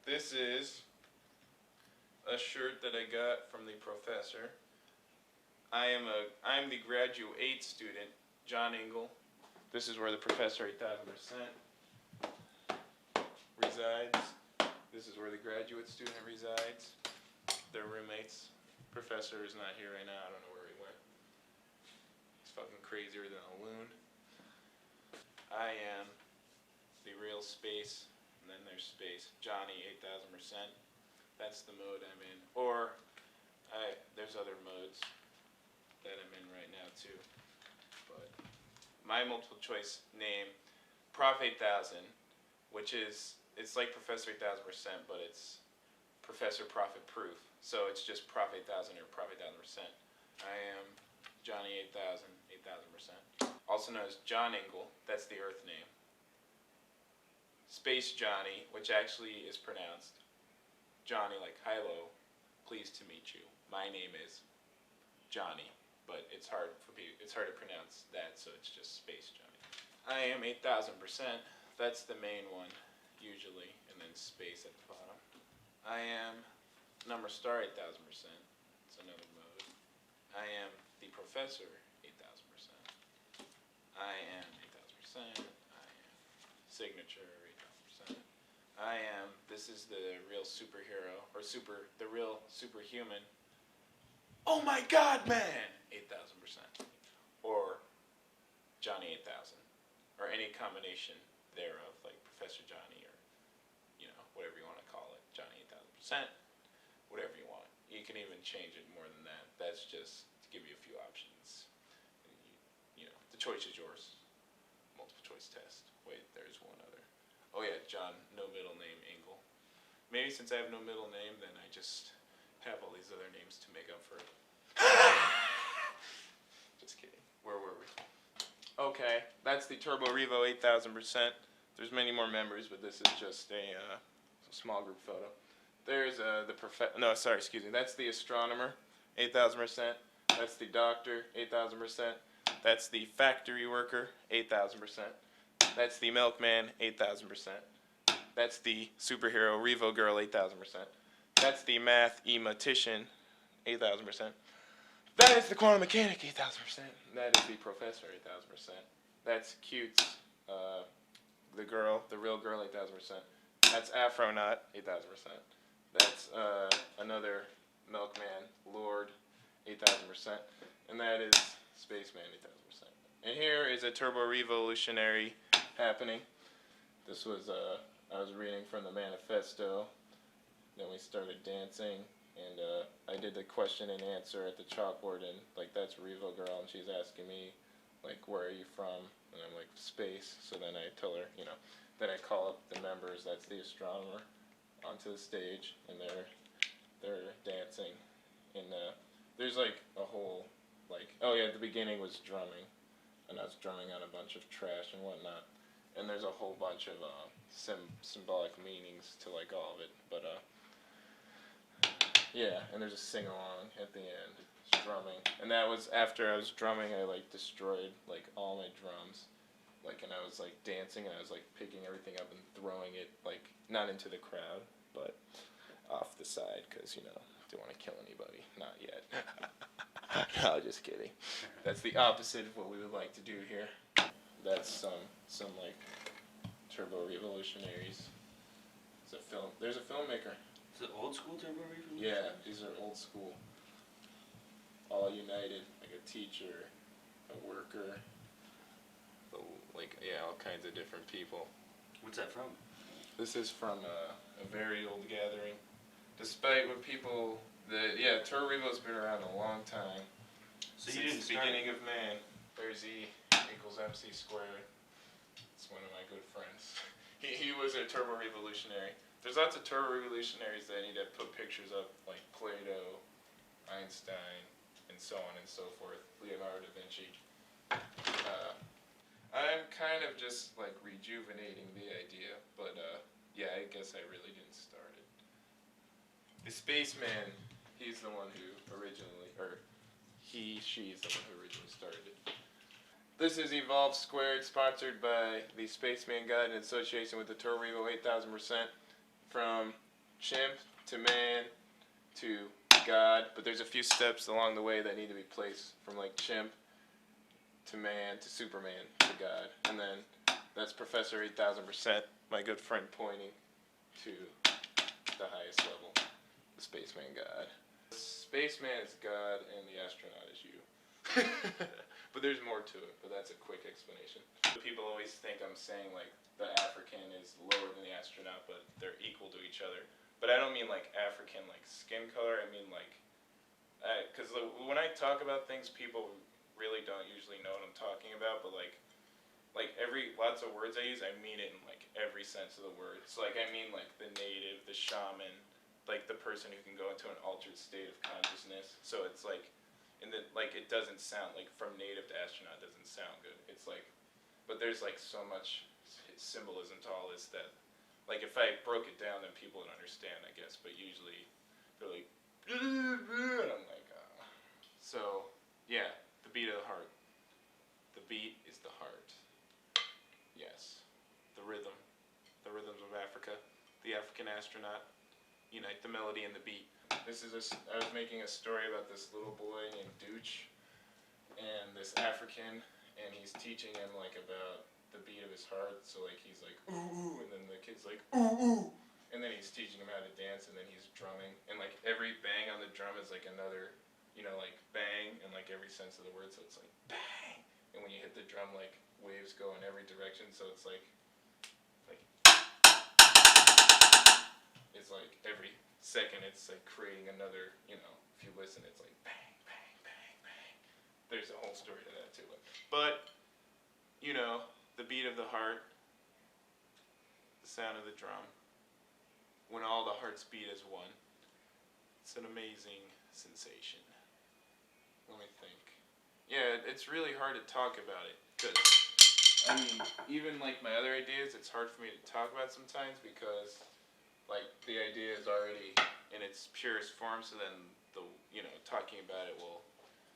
This is a shirt that I got from the professor. I'm the graduate student, John Engel. This is where the professor 8,000% resides. This is where the graduate student resides. They're roommates. Professor is not here right now. I don't know where he went. He's fucking crazier than a loon. I am the real space, and then there's space. Johnny 8,000%. That's the mode I'm in. Or there's other modes that I'm in right now too. But my multiple choice name, Prof 8,000, which is it's like Professor 8,000%, but it's Professor Profit Proof. So it's just Prof 8,000 or Prof 8,000%. I am Johnny 8,000, 8,000%. Also known as John Engel. That's the Earth name. Space Johnny, which actually is pronounced Johnny, like hello, pleased to meet you. My name is Johnny, but it's hard to pronounce that, so it's just Space Johnny. I am 8,000%. That's the main one, usually, and then space at the bottom. I am number star 8,000%. It's another mode. I am the professor 8,000%. I am 8,000%. I am signature 8,000%. This is the real superhero, or the real superhuman. Oh my god, man! 8,000%. Or Johnny 8,000. Or any combination thereof, like Professor Johnny, or, whatever you want to call it. Johnny 8,000%. Whatever you want. You can even change it more than that. That's just to give you a few options. And the choice is yours. Multiple choice test. Wait, there's one other. Oh yeah, John, no middle name, Engel. Maybe since I have no middle name, then I just have all these other names to make up for it. Just kidding. Where were we? Okay, that's the Turbo Revo 8,000%. There's many more members, but this is just a small group photo. There's that's the astronomer, 8,000%. That's the doctor, 8,000%. That's the factory worker, 8,000%. That's the milkman, 8,000%. That's the superhero Revo girl, 8,000%. That's the mathematician, 8,000%. That is the quantum mechanic, 8,000%. That is the professor, 8,000%. That's Cutes, the real girl, 8,000%. That's Afronaut, 8,000%. That's another milkman, Lord, 8,000%. And that is Spaceman, 8,000%. And here is a turbo revolutionary happening. This was, I was reading from the manifesto. Then we started dancing. And I did the question and answer at the chalkboard, and that's Revo girl, and she's asking me where are you from, and I'm like space. So then I tell her, then I call up the members. That's the astronomer onto the stage, and they're dancing, and there's a whole at the beginning was drumming, and I was drumming on a bunch of trash and whatnot, and there's a whole bunch of symbolic meanings to all of it, but yeah, and there's a sing-along at the end, strumming. And that was after I was drumming, I destroyed all my drums. And I was dancing, and I was picking everything up and throwing it not into the crowd, but off the side, because didn't want to kill anybody. Not yet. No, just kidding. That's the opposite of what we would like to do here. That's some turbo revolutionaries. There's a filmmaker. Is it old school turbo revolution? Yeah, these are old school. All united, a teacher, a worker, all kinds of different people. What's that from? This is from a very old gathering. Despite what people, Turbo Revo's been around a long time. So Since you didn't the beginning of man. There's E equals MC squared. It's one of my good friends. He was a turbo revolutionary. There's lots of turbo revolutionaries that I need to put pictures up, like Plato, Einstein, and so on and so forth. Leonardo da Vinci. I'm kind of just rejuvenating the idea, but I guess I really didn't start it. The spaceman, he's the one who originally, or she's the one who originally started it. This is Evolve Squared, sponsored by the Spaceman Guide in association with the Turbo Revo 8,000%. From chimp to man to God, but there's a few steps along the way that need to be placed from like chimp to man to Superman to God, and then that's Professor 8000%, my good friend, pointing to the highest level, the spaceman God. The spaceman is God and the astronaut is you. But there's more to it, but that's a quick explanation. People always think I'm saying like the African is lower than the astronaut, but they're equal to each other. But I don't mean like African like skin color, I mean like, because when I talk about things, people really don't usually know what I'm talking about, but like lots of words I use, I mean it in like every sense of the word. So like I mean like the native, the shaman, like the person who can go into an altered state of consciousness. So it's like, like it doesn't sound like from native to astronaut doesn't sound good. It's like, but there's like so much symbolism to all this that, like if I broke it down, then people would understand, I guess. But usually they're like, and I'm like, so yeah, the beat of the heart. The beat is the heart. Yes, the rhythm, the rhythms of Africa, the African astronaut. Unite the melody and the beat. I was making a story about this little boy named Dooch and this African, and he's teaching him like about the beat of his heart. So like he's like ooh ooh, and then the kid's like ooh ooh, and then he's teaching him how to dance, and then he's drumming, and like every bang on the drum is like another, like bang, and like every sense of the word. So it's like bang, and when you hit the drum, like waves go in every direction. So it's like it's like every second it's like creating another, if you listen it's like bang, bang, bang, bang. There's a whole story to that too. But, the beat of the heart, the sound of the drum, when all the hearts beat as one, it's an amazing sensation. Let me think. Yeah, it's really hard to talk about it, because, even like my other ideas, it's hard for me to talk about sometimes because like the idea is already in its purest form, so then talking about it will,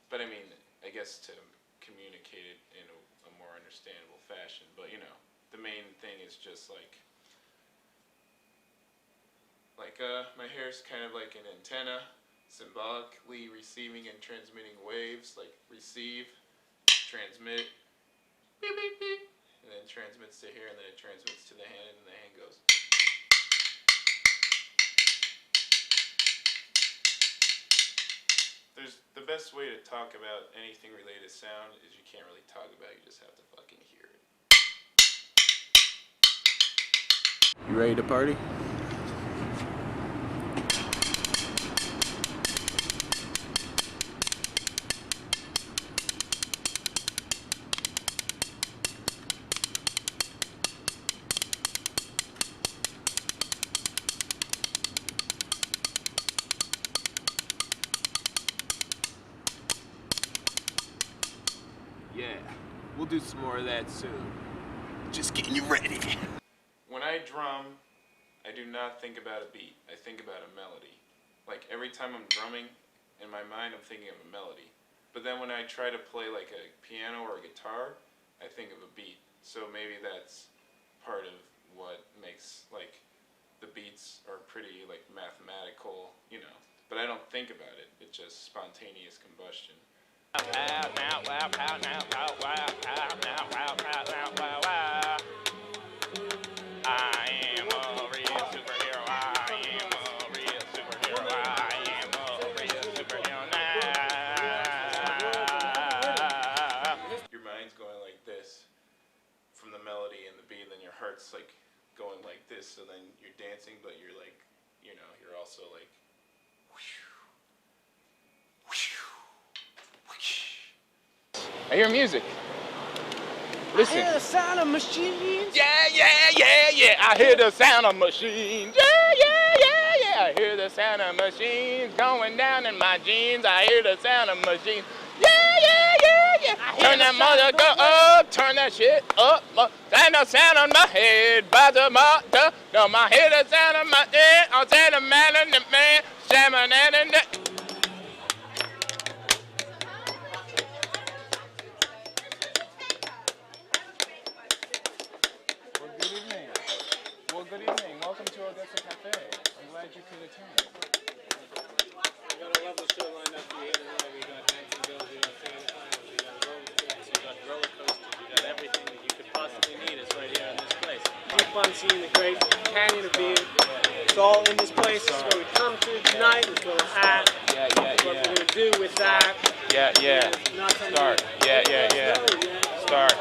but I guess to communicate it in a more understandable fashion, but the main thing is just like my hair's kind of like an antenna, symbolically receiving and transmitting waves, like receive, transmit, beep beep beep, and then transmits to here, and then it transmits to the hand, and the hand goes. The best way to talk about anything related to sound is you can't really talk about it, you just have to fucking hear it. You ready to party? Yeah, we'll do some more of that soon. Just getting you ready. When I drum, I do not think about a beat. I think about a melody. Like every time I'm drumming, in my mind I'm thinking of a melody. But then when I try to play like a piano or a guitar, I think of a beat. So maybe that's part of what makes like the beats are pretty like mathematical, But I don't think about it. It's just spontaneous combustion. Your mind's going like this from the melody and the beat, and then your heart's like going like this, so then you're dancing, but you're like, you're also like I hear music. Listen. I hear the sound of machines. Yeah, yeah, yeah, yeah. I hear the sound of machines. Yeah, yeah, yeah, yeah. I hear the sound of machines going down in my jeans. I hear the sound of machines. Yeah, yeah, yeah, yeah. Turn that mother go up. Turn that shit up. And the sound on my head. By the mother. No, my head, the sound of my head. I'll say the man and the man. Shaman and the. Good evening. Welcome to Odessa Cafe. I'm glad that you can attend. We got a lovely show lined up for you here tonight. We got dancing girls, we got singing finals, we got roller skates, we got roller coasters, we got everything that you could possibly need is right here in this place. Keep on seeing the great Canyon of Beer. It's all in this place. This is where we come to tonight. It's where we're at. What we're gonna do with that. Start. Start.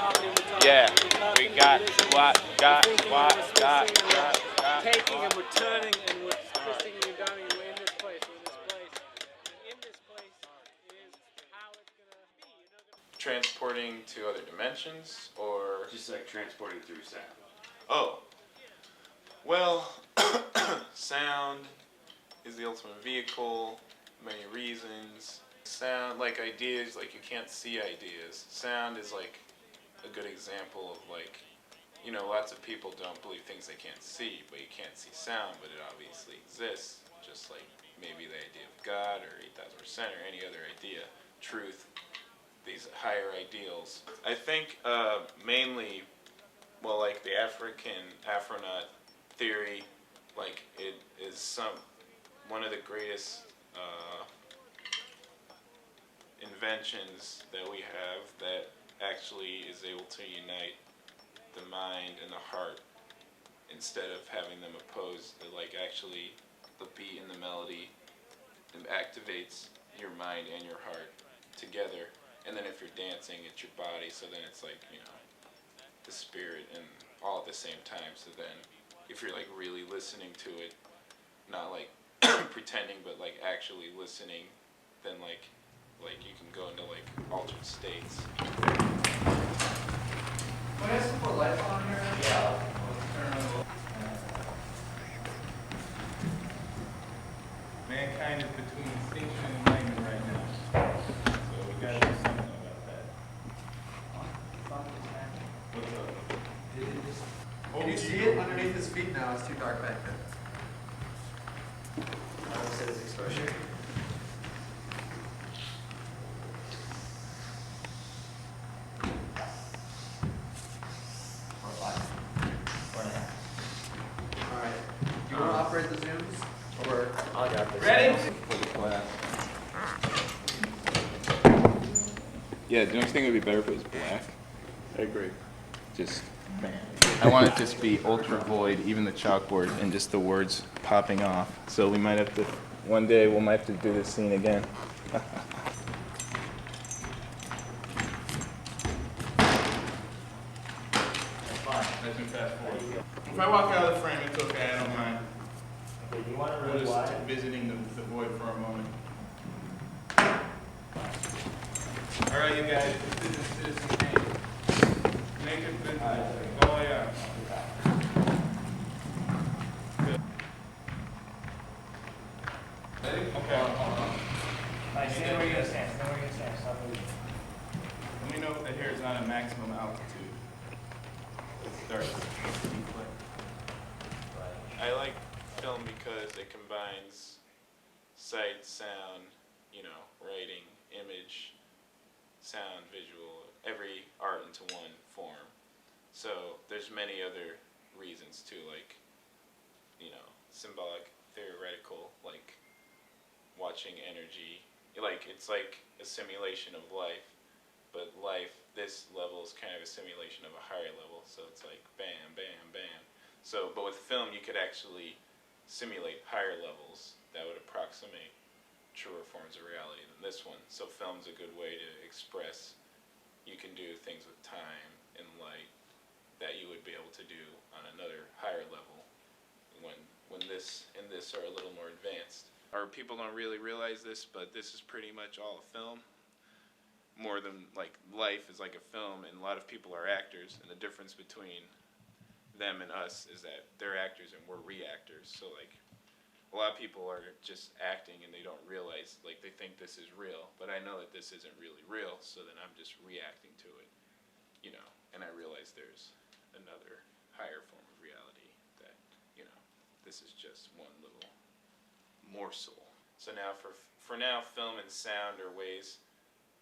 We got. Taking and returning and we're twisting and dining. We're in this place. We're in this place. And in this place is how it's gonna be. You're not gonna Transporting to other dimensions, or Just like transporting through sound. oh, well, sound is the ultimate vehicle. Many reasons. Sound, like ideas, like you can't see ideas. Sound is like a good example of like, you know, lots of people don't believe things they can't see, but you can't see sound, but it obviously exists. Just like maybe the idea of God or 8,000% or any other idea, truth, these higher ideals. I think mainly, well, like the Afronaut theory, like it is one of the greatest inventions that we have that actually is able to unite the mind and the heart instead of having them opposed. Like actually the beat and the melody activates your mind and your heart together, and then if you're dancing it's your body, so then it's like, you know, the spirit and all at the same time. So then if you're like really listening to it, not like pretending but like actually listening, then like you can go into like altered states. Can we have some more lights on here? Yeah. Mankind is between extinction and enlightenment right now. So we gotta do something about that. What's up? Can you see it underneath his feet now? It's too dark back there. I would say this exposure. Alright. Do you want to operate the zooms? Or I got this. Ready? Yeah, don't you think it would be better if it was black? I agree. Just, I want it to just be ultra void, even the chalkboard, and just the words popping off. So we might have to, one day we might have to do this scene again. Let me fast forward. If I walk out of the frame, it's okay, I don't mind. Okay, you want to We're really just wide? visiting the void for a moment. All right, you guys, this is Citizen Kane. Make it visible. Oh, yeah. Good. Ready? Okay. Alright, stand where you're gonna stand. Stand where you're gonna stand. Stop moving. Let me know that here is not a maximum altitude. Start. I like film because it combines sight, sound, you know, writing, image, sound, visual, every art into one form. So there's many other reasons too, like, you know, symbolic, theoretical, like watching energy. Like, it's like a simulation of life, but life, this level is kind of a simulation of a higher level. So it's like bam, bam, bam. So, but with film, you could actually simulate higher levels that would approximate truer forms of reality than this one. So film's a good way to express, you can do things with time and light that you would be able to do on another higher level when this and this are a little more advanced. Or people don't really realize this, but this is pretty much all a film. More than, like, life is like a film, and a lot of people are actors, and the difference between them and us is that they're actors and we're reactors. So like a lot of people are just acting and they don't realize, like, they think this is real, but I know that this isn't really real, so then I'm just reacting to it, you know, and I realize there's another higher form of reality that, you know, this is just one little morsel. So now for now, film and sound are ways,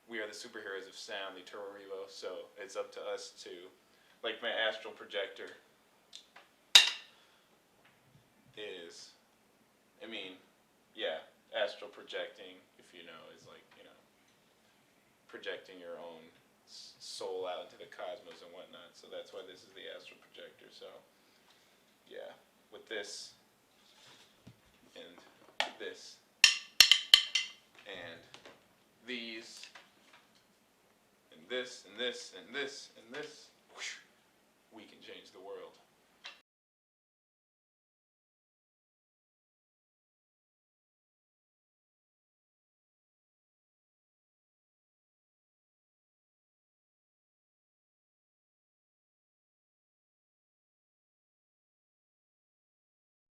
we are the superheroes of sound, the Turbo Revo, so it's up to us to, like my astral projector is projecting, if you know, is like, you know, projecting your own soul out into the cosmos and whatnot. So that's why this is the astral projector. So, yeah, with this and this and these and this and this and this and this, we can change the world.